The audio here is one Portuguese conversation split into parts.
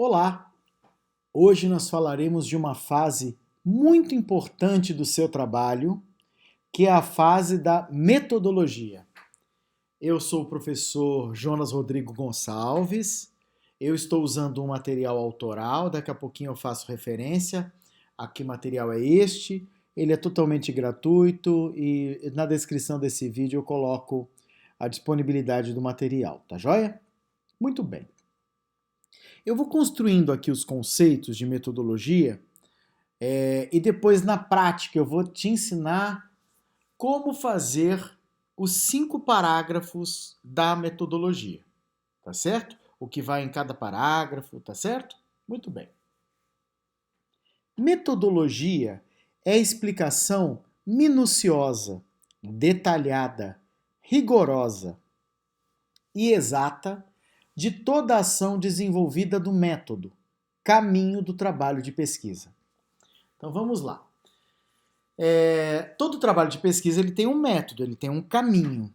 Olá! Hoje nós falaremos de uma fase muito importante do seu trabalho, que é a fase da metodologia. Eu sou o professor Jonas Rodrigo Gonçalves, eu estou usando um material autoral, daqui a pouquinho eu faço referência a que material é este. Ele é totalmente gratuito e na descrição desse vídeo eu coloco a disponibilidade do material, tá joia? Muito bem. Eu vou construindo aqui os conceitos de metodologia e depois na prática eu vou te ensinar como fazer os 5 parágrafos da metodologia, tá certo? O que vai em cada parágrafo, tá certo? Muito bem. Metodologia é a explicação minuciosa, detalhada, rigorosa e exata de toda a ação desenvolvida do método, caminho do trabalho de pesquisa. Então vamos lá. Todo trabalho de pesquisa ele tem um método, ele tem um caminho.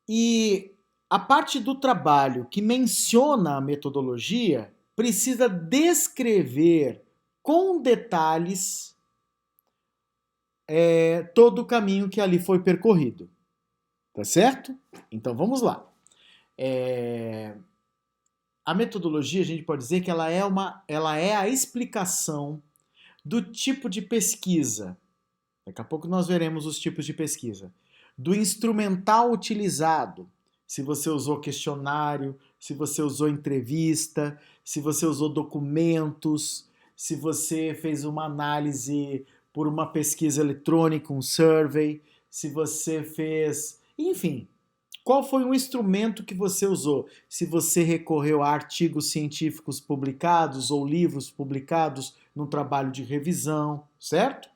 E a parte do trabalho que menciona a metodologia precisa descrever com detalhes todo o caminho que ali foi percorrido. Tá certo? Então vamos lá. A metodologia, a gente pode dizer que ela é a explicação do tipo de pesquisa. Daqui a pouco nós veremos os tipos de pesquisa. Do instrumental utilizado, se você usou questionário, se você usou entrevista, se você usou documentos, se você fez uma análise por uma pesquisa eletrônica, um survey, se você fez, enfim, qual foi o instrumento que você usou? Se você recorreu a artigos científicos publicados ou livros publicados num trabalho de revisão, certo?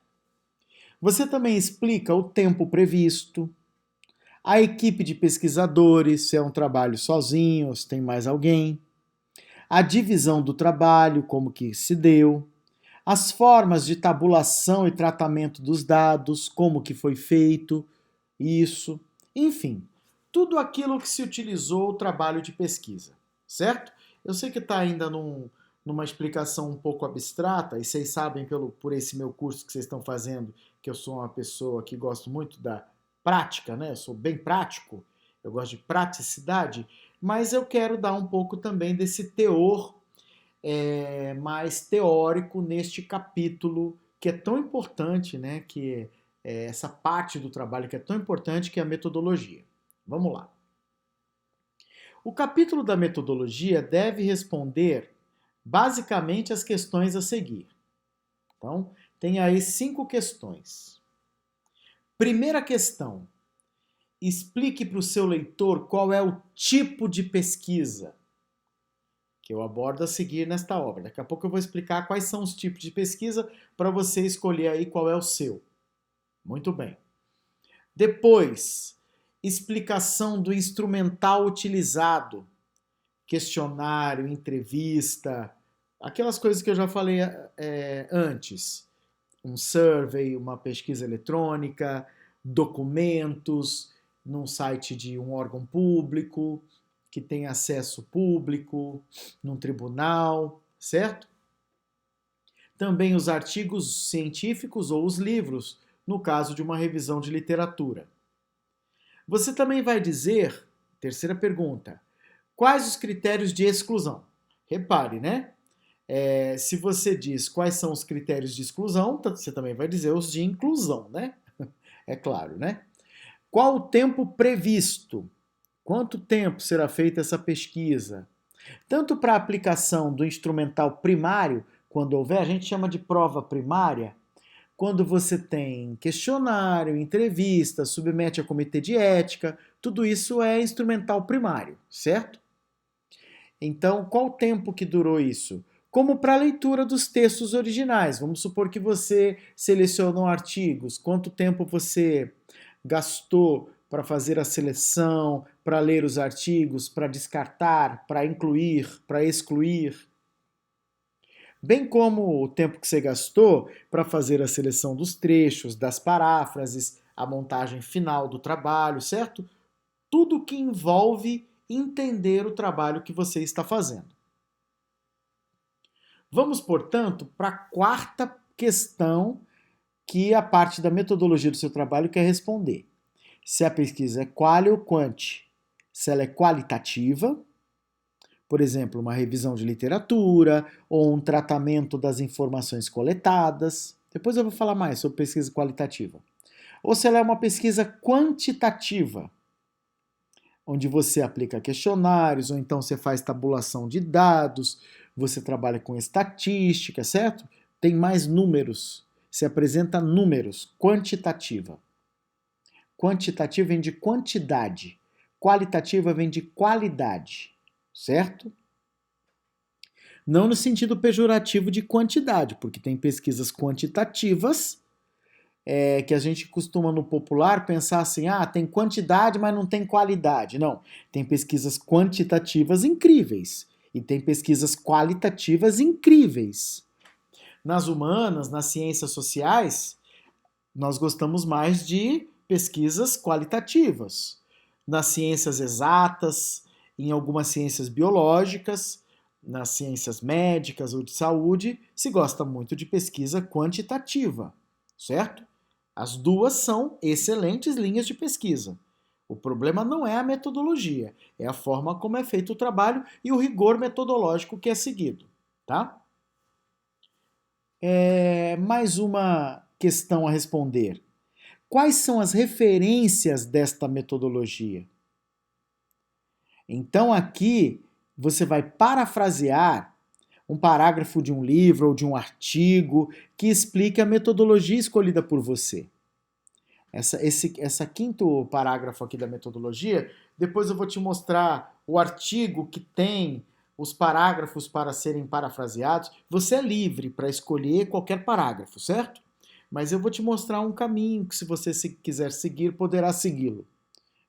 Você também explica o tempo previsto, a equipe de pesquisadores, se é um trabalho sozinho ou se tem mais alguém, a divisão do trabalho, como que se deu, as formas de tabulação e tratamento dos dados, como que foi feito isso, enfim, tudo aquilo que se utilizou o trabalho de pesquisa, certo? Eu sei que está ainda numa explicação um pouco abstrata, e vocês sabem por esse meu curso que vocês estão fazendo, que eu sou uma pessoa que gosto muito da prática, né? Eu sou bem prático, eu gosto de praticidade, mas eu quero dar um pouco também desse teor mais teórico neste capítulo que é tão importante, né? Que é essa parte do trabalho que é tão importante, que é a metodologia. Vamos lá. O capítulo da metodologia deve responder basicamente as questões a seguir. Então, tem aí 5 questões. Primeira questão: explique para o seu leitor qual é o tipo de pesquisa que eu abordo a seguir nesta obra. Daqui a pouco eu vou explicar quais são os tipos de pesquisa para você escolher aí qual é o seu. Muito bem. Depois, explicação do instrumental utilizado, questionário, entrevista, aquelas coisas que eu já falei antes. Um survey, uma pesquisa eletrônica, documentos num site de um órgão público, que tem acesso público, num tribunal, certo? Também os artigos científicos ou os livros, no caso de uma revisão de literatura. Você também vai dizer, terceira pergunta, quais os critérios de exclusão? Repare, né? Se você diz quais são os critérios de exclusão, você também vai dizer os de inclusão, né? É claro, né? Qual o tempo previsto? Quanto tempo será feita essa pesquisa? Tanto para a aplicação do instrumental primário, quando houver, a gente chama de prova primária, quando você tem questionário, entrevista, submete a comitê de ética, tudo isso é instrumental primário, certo? Então, qual o tempo que durou isso? Como para a leitura dos textos originais. Vamos supor que você selecionou artigos, quanto tempo você gastou para fazer a seleção, para ler os artigos, para descartar, para incluir, para excluir. Bem como o tempo que você gastou para fazer a seleção dos trechos, das paráfrases, a montagem final do trabalho, certo? Tudo que envolve entender o trabalho que você está fazendo. Vamos, portanto, para a quarta questão que a parte da metodologia do seu trabalho quer responder. Se a pesquisa é quali ou quanti, se ela é qualitativa, por exemplo, uma revisão de literatura ou um tratamento das informações coletadas. Depois eu vou falar mais sobre pesquisa qualitativa. Ou se ela é uma pesquisa quantitativa, onde você aplica questionários, ou então você faz tabulação de dados, você trabalha com estatística, certo? Tem mais números, se apresenta números, quantitativa. Quantitativa vem de quantidade, qualitativa vem de qualidade, certo? Não no sentido pejorativo de quantidade, porque tem pesquisas quantitativas que a gente costuma no popular pensar assim, tem quantidade, mas não tem qualidade. Não, tem pesquisas quantitativas incríveis e tem pesquisas qualitativas incríveis. Nas humanas, nas ciências sociais, nós gostamos mais de pesquisas qualitativas. Nas ciências exatas, em algumas ciências biológicas, nas ciências médicas ou de saúde, se gosta muito de pesquisa quantitativa, certo? As duas são excelentes linhas de pesquisa. O problema não é a metodologia, é a forma como é feito o trabalho e o rigor metodológico que é seguido, tá? Mais uma questão a responder. Quais são as referências desta metodologia? Então aqui você vai parafrasear um parágrafo de um livro ou de um artigo que explique a metodologia escolhida por você. Essa quinto parágrafo aqui da metodologia, depois eu vou te mostrar o artigo que tem os parágrafos para serem parafraseados. Você é livre para escolher qualquer parágrafo, certo? Mas eu vou te mostrar um caminho que, se você quiser seguir, poderá segui-lo.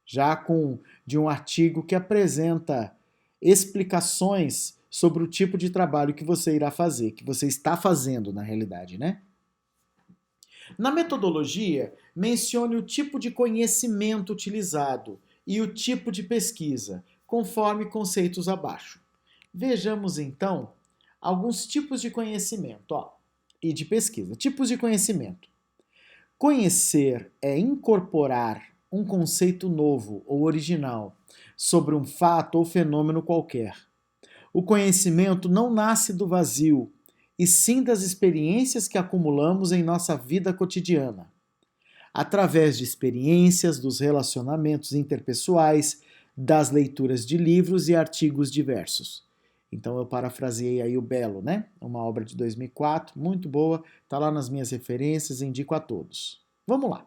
Já de um artigo que apresenta explicações sobre o tipo de trabalho que você irá fazer, que você está fazendo na realidade, né? Na metodologia, mencione o tipo de conhecimento utilizado e o tipo de pesquisa, conforme conceitos abaixo. Vejamos então alguns tipos de conhecimento e de pesquisa. Tipos de conhecimento. Conhecer é incorporar um conceito novo ou original sobre um fato ou fenômeno qualquer. O conhecimento não nasce do vazio, e sim das experiências que acumulamos em nossa vida cotidiana. Através de experiências, dos relacionamentos interpessoais, das leituras de livros e artigos diversos. Então eu parafraseei aí o Belo, né? Uma obra de 2004, muito boa, está lá nas minhas referências, indico a todos. Vamos lá.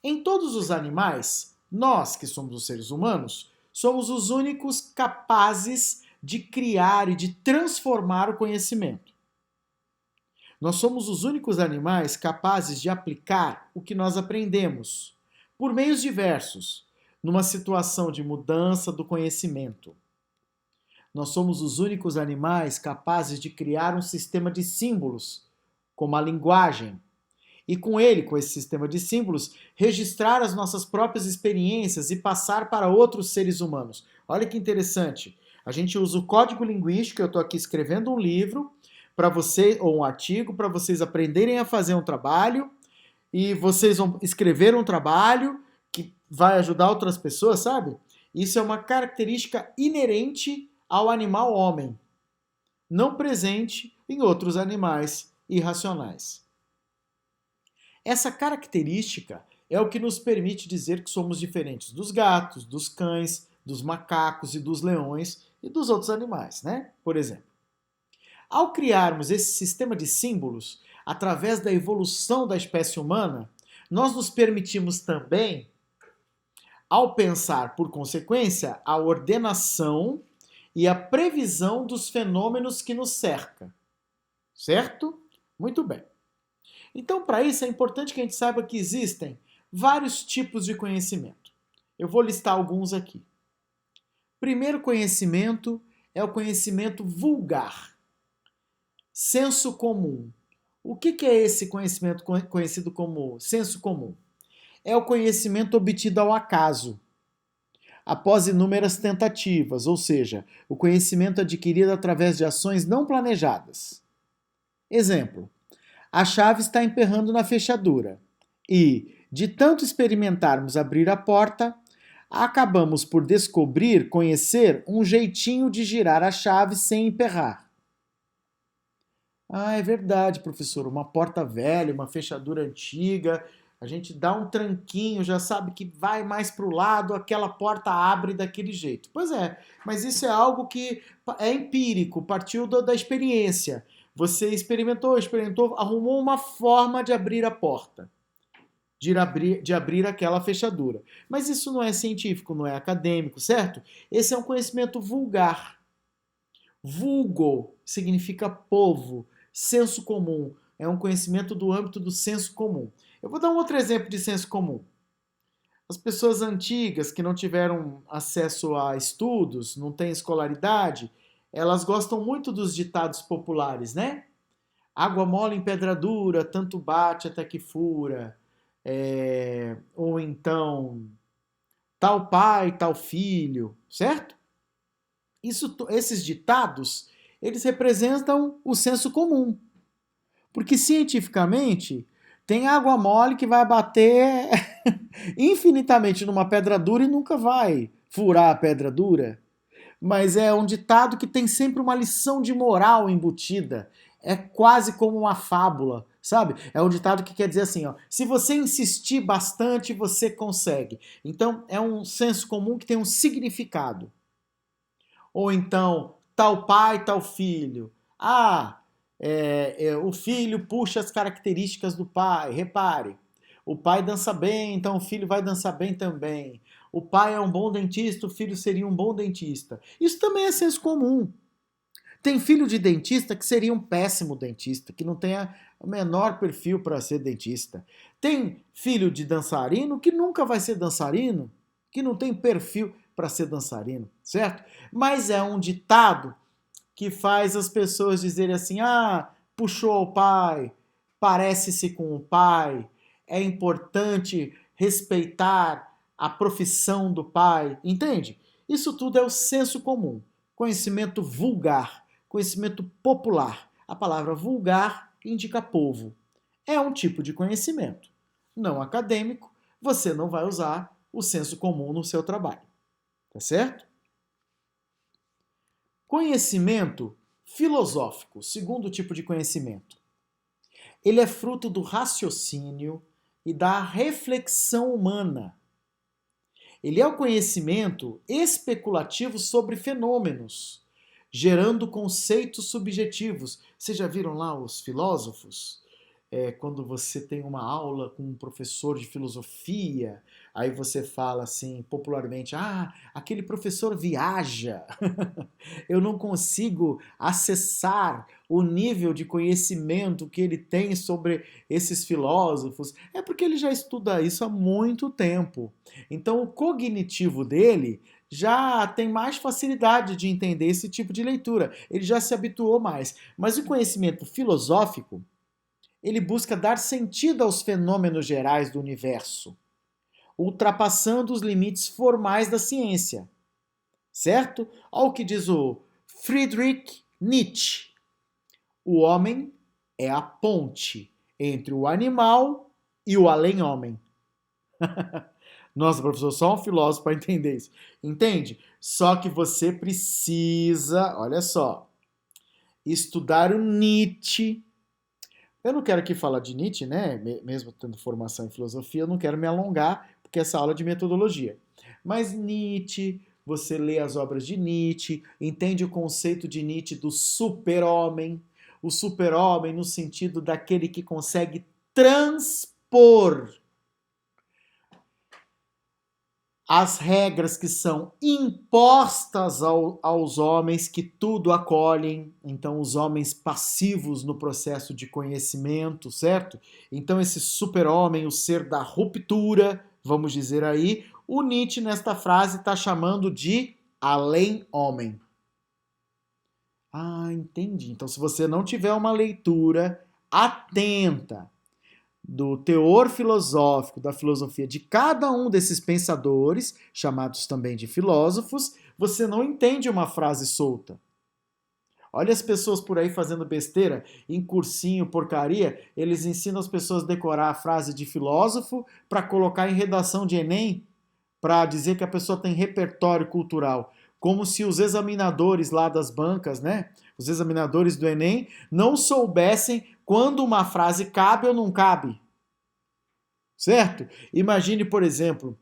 Em todos os animais, nós, que somos os seres humanos, somos os únicos capazes de criar e de transformar o conhecimento. Nós somos os únicos animais capazes de aplicar o que nós aprendemos, por meios diversos, numa situação de mudança do conhecimento. Nós somos os únicos animais capazes de criar um sistema de símbolos, como a linguagem, e com ele, com esse sistema de símbolos, registrar as nossas próprias experiências e passar para outros seres humanos. Olha que interessante. A gente usa o código linguístico, eu estou aqui escrevendo um livro para você, ou um artigo, para vocês aprenderem a fazer um trabalho, e vocês vão escrever um trabalho que vai ajudar outras pessoas, sabe? Isso é uma característica inerente ao animal homem, não presente em outros animais irracionais. Essa característica é o que nos permite dizer que somos diferentes dos gatos, dos cães, dos macacos e dos leões e dos outros animais, né? Por exemplo. Ao criarmos esse sistema de símbolos, através da evolução da espécie humana, nós nos permitimos também, ao pensar, por consequência, a ordenação e a previsão dos fenômenos que nos cercam. Certo? Muito bem. Então, para isso, é importante que a gente saiba que existem vários tipos de conhecimento. Eu vou listar alguns aqui. Primeiro conhecimento é o conhecimento vulgar. Senso comum. O que é esse conhecimento conhecido como senso comum? É o conhecimento obtido ao acaso. após inúmeras tentativas, ou seja, o conhecimento adquirido através de ações não planejadas. Exemplo: a chave está emperrando na fechadura e, de tanto experimentarmos abrir a porta, acabamos por descobrir, conhecer um jeitinho de girar a chave sem emperrar. Ah, é verdade, professor. Uma porta velha, uma fechadura antiga, a gente dá um tranquinho, já sabe que vai mais para o lado, aquela porta abre daquele jeito. Pois é, mas isso é algo que é empírico, partiu da experiência. Você experimentou, arrumou uma forma de abrir a porta, de abrir aquela fechadura. Mas isso não é científico, não é acadêmico, certo? Esse é um conhecimento vulgar. Vulgo significa povo, senso comum. É um conhecimento do âmbito do senso comum. Eu vou dar um outro exemplo de senso comum. As pessoas antigas que não tiveram acesso a estudos, não têm escolaridade, elas gostam muito dos ditados populares, né? Água mole em pedra dura, tanto bate até que fura. Ou então, tal pai, tal filho, certo? Esses ditados, eles representam o senso comum. Porque cientificamente, tem água mole que vai bater infinitamente numa pedra dura e nunca vai furar a pedra dura. Mas é um ditado que tem sempre uma lição de moral embutida. É quase como uma fábula, sabe? É um ditado que quer dizer assim, ó, se você insistir bastante, você consegue. Então, é um senso comum que tem um significado. Ou então, tal pai, tal filho. Ah, o filho puxa as características do pai. Repare, o pai dança bem, então o filho vai dançar bem também. O pai é um bom dentista, o filho seria um bom dentista. Isso também é senso comum. Tem filho de dentista que seria um péssimo dentista, que não tenha o menor perfil para ser dentista. Tem filho de dançarino que nunca vai ser dançarino, que não tem perfil para ser dançarino, certo? Mas é um ditado que faz as pessoas dizerem assim: ah, puxou o pai, parece-se com o pai, é importante respeitar a profissão do pai, entende? Isso tudo é o senso comum, conhecimento vulgar, conhecimento popular. A palavra vulgar indica povo. É um tipo de conhecimento não acadêmico, você não vai usar o senso comum no seu trabalho, tá certo? Conhecimento filosófico, segundo tipo de conhecimento. Ele é fruto do raciocínio e da reflexão humana. Ele é o conhecimento especulativo sobre fenômenos, gerando conceitos subjetivos. Vocês já viram lá os filósofos? Quando você tem uma aula com um professor de filosofia, aí você fala assim, popularmente, ah, aquele professor viaja. Eu não consigo acessar o nível de conhecimento que ele tem sobre esses filósofos. É porque ele já estuda isso há muito tempo. Então, o cognitivo dele já tem mais facilidade de entender esse tipo de leitura. Ele já se habituou mais. Mas o conhecimento filosófico, ele busca dar sentido aos fenômenos gerais do universo, ultrapassando os limites formais da ciência. Certo? Olha o que diz o Friedrich Nietzsche. O homem é a ponte entre o animal e o além-homem. Nossa, professor, só um filósofo para entender isso. Entende? Só que você precisa, olha só, estudar o Nietzsche. Eu não quero aqui falar de Nietzsche, né? Mesmo tendo formação em filosofia, eu não quero me alongar, porque essa aula é de metodologia. Mas Nietzsche, você lê as obras de Nietzsche, entende o conceito de Nietzsche do super-homem. O super-homem no sentido daquele que consegue transpor as regras que são impostas aos homens que tudo acolhem, então os homens passivos no processo de conhecimento, certo? Então esse super-homem, o ser da ruptura, vamos dizer aí, o Nietzsche nesta frase está chamando de além-homem. Ah, entendi. Então se você não tiver uma leitura atenta do teor filosófico, da filosofia de cada um desses pensadores, chamados também de filósofos, você não entende uma frase solta. Olha as pessoas por aí fazendo besteira, em cursinho, porcaria, eles ensinam as pessoas a decorar a frase de filósofo para colocar em redação de Enem, para dizer que a pessoa tem repertório cultural. Como se os examinadores lá das bancas, né? Os examinadores do Enem não soubessem quando uma frase cabe ou não cabe. Certo? Imagine, por exemplo,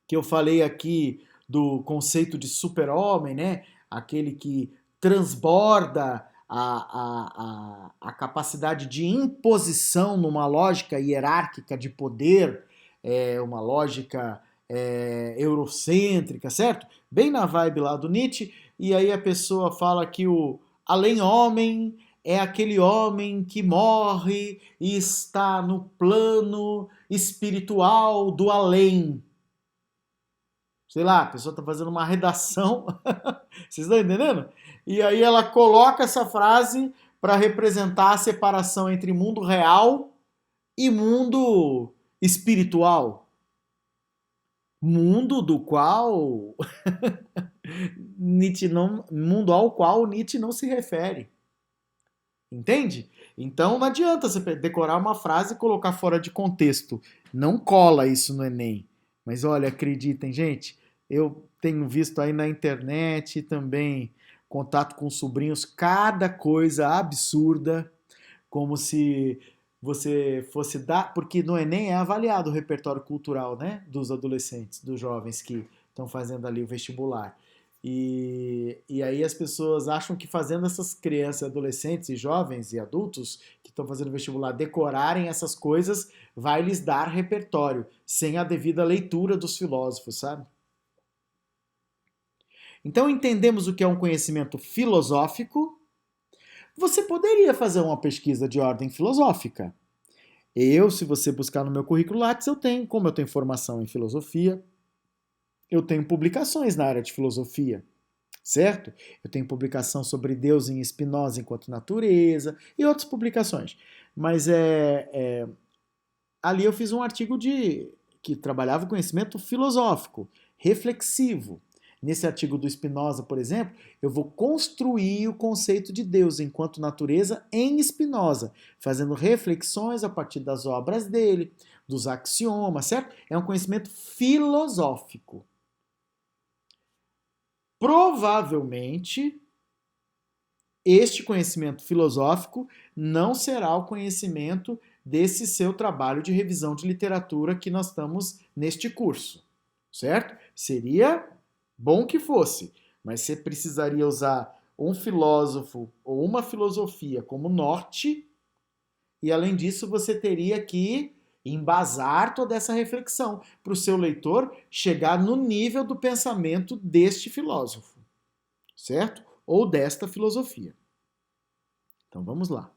que eu falei aqui do conceito de super-homem, né? Aquele que transborda a capacidade de imposição numa lógica hierárquica de poder, uma lógica eurocêntrica, certo? Bem na vibe lá do Nietzsche, e aí a pessoa fala que o além-homem é aquele homem que morre e está no plano espiritual do além. Sei lá, a pessoa está fazendo uma redação, vocês estão entendendo? E aí ela coloca essa frase para representar a separação entre mundo real e mundo espiritual. Mundo do qual Nietzsche não, mundo ao qual Nietzsche não se refere. Entende? Então não adianta você decorar uma frase e colocar fora de contexto. Não cola isso no Enem. Mas olha, acreditem, gente, eu tenho visto aí na internet também contato com sobrinhos, cada coisa absurda, como se você fosse dar, porque no Enem é avaliado o repertório cultural, né, dos adolescentes, dos jovens que estão fazendo ali o vestibular. E aí as pessoas acham que fazendo essas crianças, adolescentes e jovens e adultos que estão fazendo vestibular decorarem essas coisas vai lhes dar repertório, sem a devida leitura dos filósofos, sabe? Então entendemos o que é um conhecimento filosófico. Você poderia fazer uma pesquisa de ordem filosófica. Eu, se você buscar no meu currículo Lattes, eu tenho, como eu tenho formação em filosofia, eu tenho publicações na área de filosofia, certo? Eu tenho publicação sobre Deus em Spinoza enquanto natureza e outras publicações. Mas ali eu fiz um artigo que trabalhava o conhecimento filosófico, reflexivo. Nesse artigo do Spinoza, por exemplo, eu vou construir o conceito de Deus enquanto natureza em Spinoza, fazendo reflexões a partir das obras dele, dos axiomas, certo? É um conhecimento filosófico. Provavelmente, este conhecimento filosófico não será o conhecimento desse seu trabalho de revisão de literatura que nós estamos neste curso, certo? Seria bom que fosse, mas você precisaria usar um filósofo ou uma filosofia como norte, e além disso você teria que embasar toda essa reflexão para o seu leitor chegar no nível do pensamento deste filósofo, certo? Ou desta filosofia. Então vamos lá.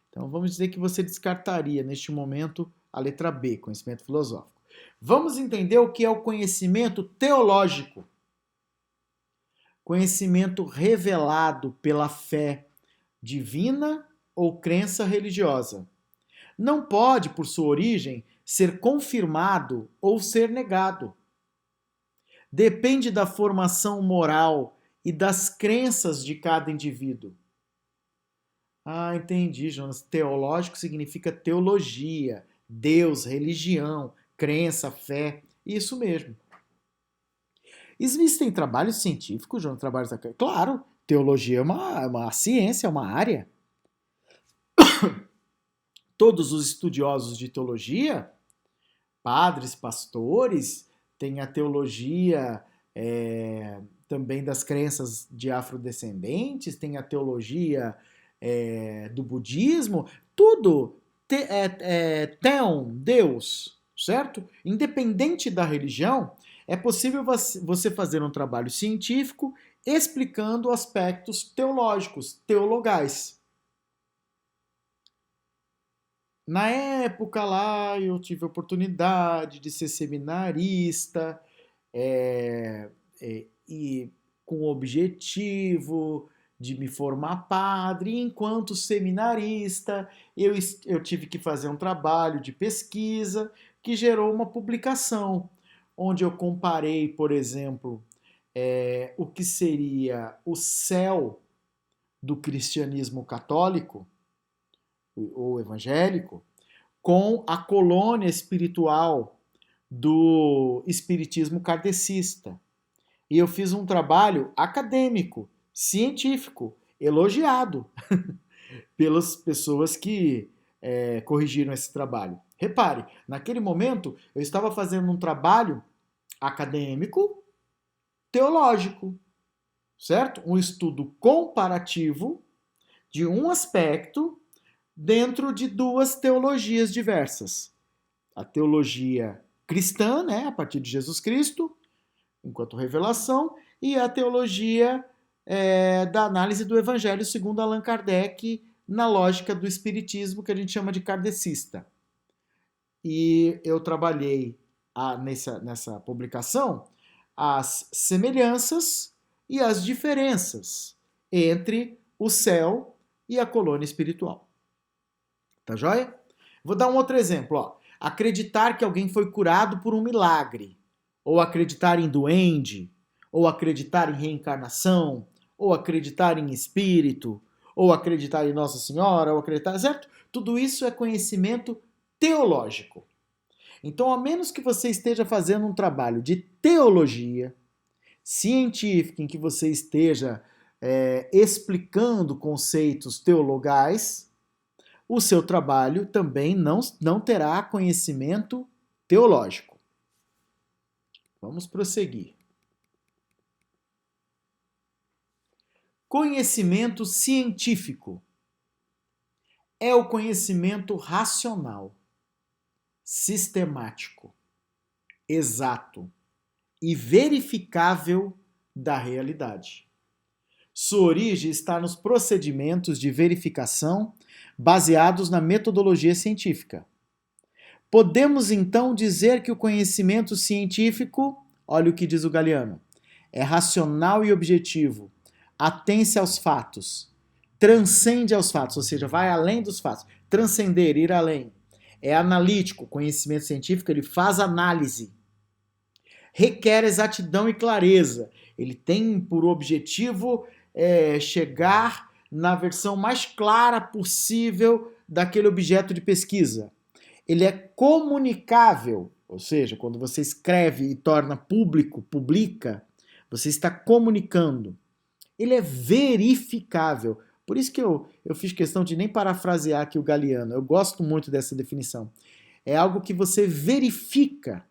Então vamos dizer que você descartaria neste momento a letra B, conhecimento filosófico. Vamos entender o que é o conhecimento teológico. Conhecimento revelado pela fé divina ou crença religiosa. Não pode, por sua origem, ser confirmado ou ser negado. Depende da formação moral e das crenças de cada indivíduo. Ah, entendi, Jonas. Teológico significa teologia, Deus, religião, crença, fé. Isso mesmo. Existem trabalhos científicos, Jonas, trabalhos da... Claro, teologia é uma ciência, é uma área. Todos os estudiosos de teologia, padres, pastores, têm a teologia também das crenças de afrodescendentes, tem a teologia do budismo, tudo Theon, Deus, certo? Independente da religião, é possível você fazer um trabalho científico explicando aspectos teológicos, teologais. Na época lá, eu tive a oportunidade de ser seminarista e com o objetivo de me formar padre, e enquanto seminarista, eu tive que fazer um trabalho de pesquisa que gerou uma publicação, onde eu comparei, por exemplo, o que seria o céu do cristianismo católico ou evangélico com a colônia espiritual do espiritismo kardecista. E eu fiz um trabalho acadêmico, científico, elogiado pelas pessoas que corrigiram esse trabalho. Repare, naquele momento eu estava fazendo um trabalho acadêmico, teológico, certo? Um estudo comparativo de um aspecto dentro de duas teologias diversas. A teologia cristã, né, a partir de Jesus Cristo, enquanto revelação, e a teologia da análise do Evangelho segundo Allan Kardec, na lógica do espiritismo, que a gente chama de kardecista. E eu trabalhei nessa publicação as semelhanças e as diferenças entre o céu e a colônia espiritual. Tá joia? Vou dar um outro exemplo. Ó. Acreditar que alguém foi curado por um milagre, ou acreditar em duende, ou acreditar em reencarnação, ou acreditar em espírito, ou acreditar em Nossa Senhora, ou acreditar, certo? Tudo isso é conhecimento teológico. Então, a menos que você esteja fazendo um trabalho de teologia científica, em que você esteja explicando conceitos teologais, o seu trabalho também não terá conhecimento teológico. Vamos prosseguir. Conhecimento científico é o conhecimento racional, sistemático, exato e verificável da realidade. Sua origem está nos procedimentos de verificação baseados na metodologia científica. Podemos então dizer que o conhecimento científico, olha o que diz o Galiano, é racional e objetivo, atém-se aos fatos, transcende aos fatos, ou seja, vai além dos fatos. Transcender, ir além. É analítico, conhecimento científico, ele faz análise. Requer exatidão e clareza. Ele tem por objetivo chegar na versão mais clara possível daquele objeto de pesquisa. Ele é comunicável, ou seja, quando você escreve e torna público, publica, você está comunicando. Ele é verificável. Por isso que eu fiz questão de nem parafrasear aqui o Galiano. Eu gosto muito dessa definição. É algo que você verifica,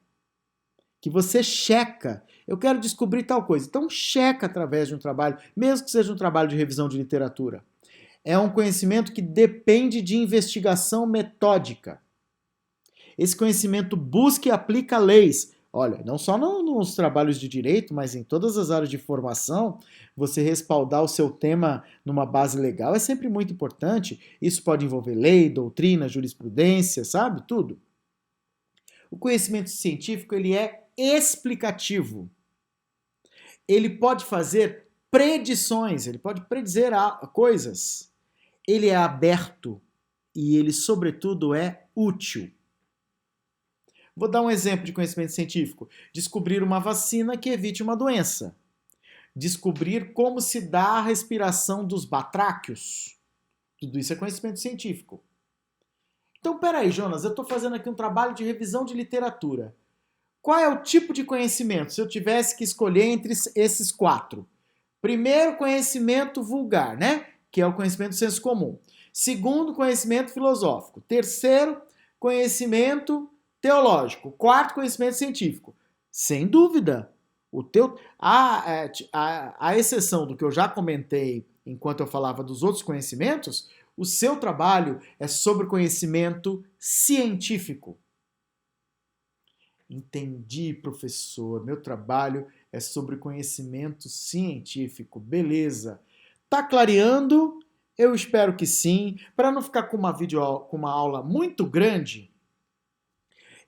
que você checa. Eu quero descobrir tal coisa. Então checa através de um trabalho, mesmo que seja um trabalho de revisão de literatura. É um conhecimento que depende de investigação metódica. Esse conhecimento busca e aplica leis. Olha, não só nos trabalhos de direito, mas em todas as áreas de formação, você respaldar o seu tema numa base legal é sempre muito importante. Isso pode envolver lei, doutrina, jurisprudência, sabe? Tudo. O conhecimento científico, ele é explicativo. Ele pode fazer predições, ele pode predizer coisas. Ele é aberto e ele, sobretudo, é útil. Vou dar um exemplo de conhecimento científico. Descobrir uma vacina que evite uma doença. Descobrir como se dá a respiração dos batráquios. Tudo isso é conhecimento científico. Então, peraí, Jonas, eu estou fazendo aqui um trabalho de revisão de literatura. Qual é o tipo de conhecimento, se eu tivesse que escolher entre esses quatro? Primeiro, conhecimento vulgar, né? Que é o conhecimento do senso comum. Segundo, conhecimento filosófico. Terceiro, conhecimento teológico. Quarto, conhecimento científico. Sem dúvida, a exceção do que eu já comentei enquanto eu falava dos outros conhecimentos, o seu trabalho é sobre conhecimento científico. Entendi, professor. Meu trabalho é sobre conhecimento científico. Beleza. Tá clareando? Eu espero que sim. Para não ficar com uma aula muito grande,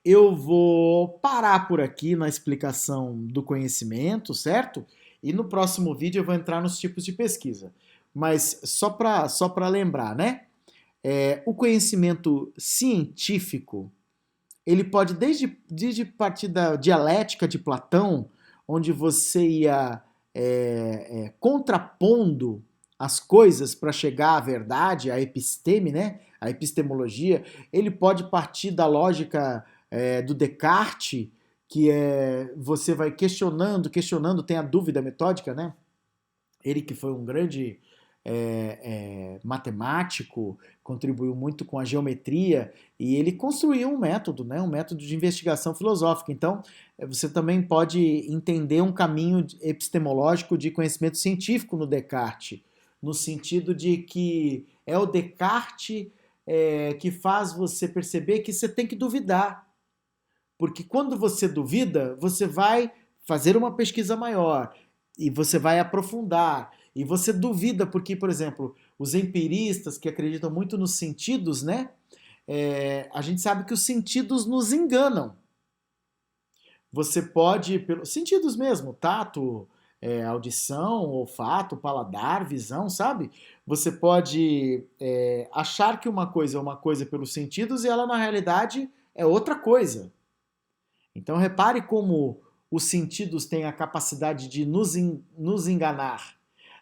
eu vou parar por aqui na explicação do conhecimento, certo? E no próximo vídeo eu vou entrar nos tipos de pesquisa. Mas só para lembrar, né? O conhecimento científico, ele pode, desde partir da dialética de Platão, onde você ia contrapondo as coisas para chegar à verdade, a episteme, né? A epistemologia, ele pode partir da lógica do Descartes, que você vai questionando, tem a dúvida metódica, né? Ele que foi um grande matemático, contribuiu muito com a geometria e ele construiu um método, né? Um método de investigação filosófica. Então, você também pode entender um caminho epistemológico de conhecimento científico no Descartes, no sentido de que é o Descartes que faz você perceber que você tem que duvidar. Porque quando você duvida, você vai fazer uma pesquisa maior e você vai aprofundar. E você duvida porque, por exemplo, os empiristas que acreditam muito nos sentidos, né? A gente sabe que os sentidos nos enganam. Você pode, pelos sentidos mesmo, tato, audição, olfato, paladar, visão, sabe? Você pode achar que uma coisa é uma coisa pelos sentidos e ela na realidade é outra coisa. Então repare como os sentidos têm a capacidade de nos enganar.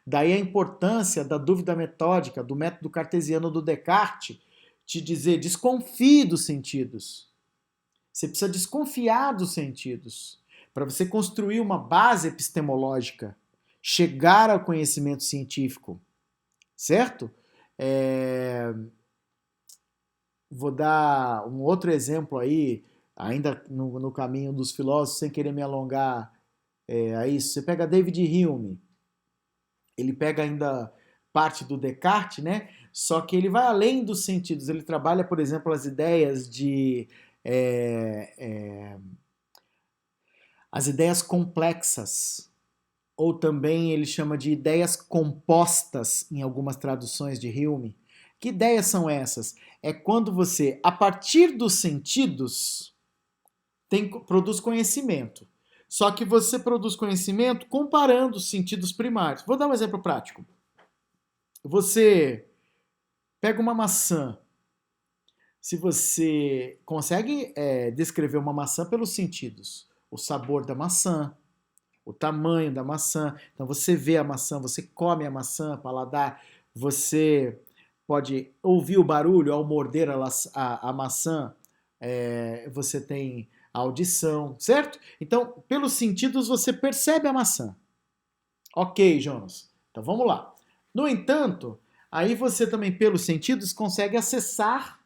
Daí a importância da dúvida metódica, do método cartesiano do Descartes, te dizer, desconfie dos sentidos. Você precisa desconfiar dos sentidos para você construir uma base epistemológica, chegar ao conhecimento científico, certo? Vou dar um outro exemplo aí, ainda no caminho dos filósofos, sem querer me alongar a isso. Você pega David Hume, ele pega ainda parte do Descartes, né? Só que ele vai além dos sentidos. Ele trabalha, por exemplo, as ideias as ideias complexas, ou também ele chama de ideias compostas em algumas traduções de Hume. Que ideias são essas? É quando você, a partir dos sentidos, produz conhecimento. Só que você produz conhecimento comparando os sentidos primários. Vou dar um exemplo prático. Você pega uma maçã. Se você consegue descrever uma maçã pelos sentidos, o sabor da maçã, o tamanho da maçã, então você vê a maçã, você come a maçã, paladar, você pode ouvir o barulho ao morder a maçã, você tem a audição, certo? Então, pelos sentidos você percebe a maçã. Ok, Jonas. Então vamos lá. No entanto, aí você também, pelos sentidos, consegue acessar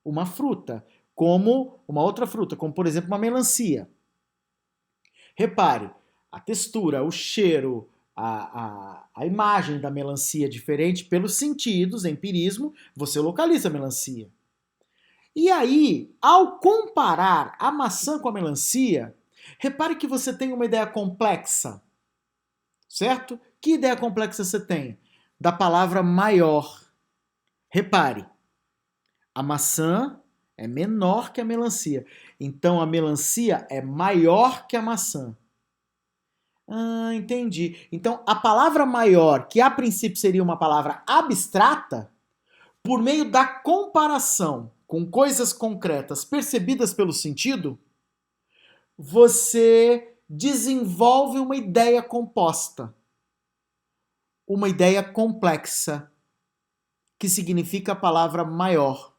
uma fruta, como uma outra fruta, como por exemplo uma melancia. Repare, a textura, o cheiro, a imagem da melancia é diferente pelos sentidos, empirismo, você localiza a melancia. E aí, ao comparar a maçã com a melancia, repare que você tem uma ideia complexa, certo? Que ideia complexa você tem? Da palavra maior. Repare, a maçã é menor que a melancia. Então a melancia é maior que a maçã. Ah, entendi. Então a palavra maior, que a princípio seria uma palavra abstrata, por meio da comparação com coisas concretas percebidas pelo sentido, você desenvolve uma ideia composta, uma ideia complexa, que significa a palavra maior.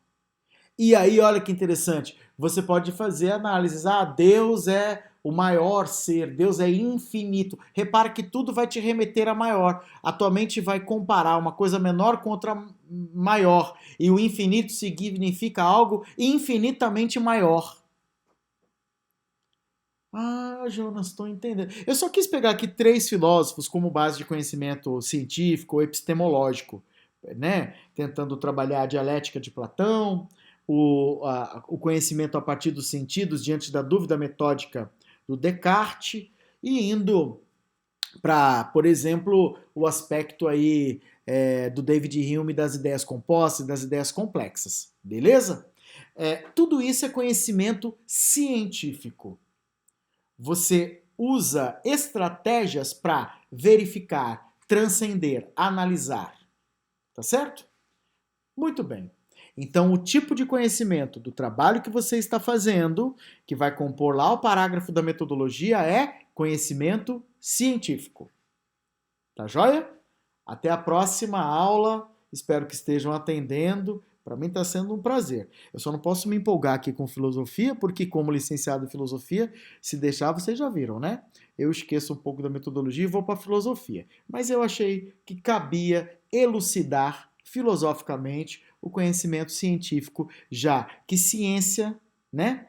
E aí, olha que interessante, você pode fazer análises. Deus é o maior ser, Deus é infinito. Repara que tudo vai te remeter a maior. A tua mente vai comparar uma coisa menor com outra maior. E o infinito significa algo infinitamente maior. Jonas, estou entendendo. Eu só quis pegar aqui 3 filósofos como base de conhecimento científico ou epistemológico, né? Tentando trabalhar a dialética de Platão, o conhecimento a partir dos sentidos diante da dúvida metódica do Descartes e indo para, por exemplo, o aspecto aí do David Hume das ideias compostas e das ideias complexas, beleza? Tudo isso é conhecimento científico. Você usa estratégias para verificar, transcender, analisar. Tá certo? Muito bem. Então, o tipo de conhecimento do trabalho que você está fazendo, que vai compor lá o parágrafo da metodologia, é conhecimento científico. Tá joia? Até a próxima aula. Espero que estejam atendendo. Para mim está sendo um prazer. Eu só não posso me empolgar aqui com filosofia, porque como licenciado em filosofia, se deixar, vocês já viram, né? Eu esqueço um pouco da metodologia e vou para a filosofia. Mas eu achei que cabia elucidar filosoficamente o conhecimento científico, já que ciência, né?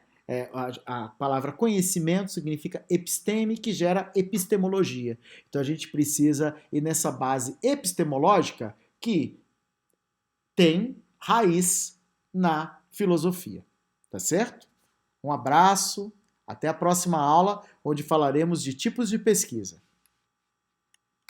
A palavra conhecimento significa episteme, que gera epistemologia. Então a gente precisa ir nessa base epistemológica que tem raiz na filosofia. Tá certo? Um abraço, até a próxima aula, onde falaremos de tipos de pesquisa.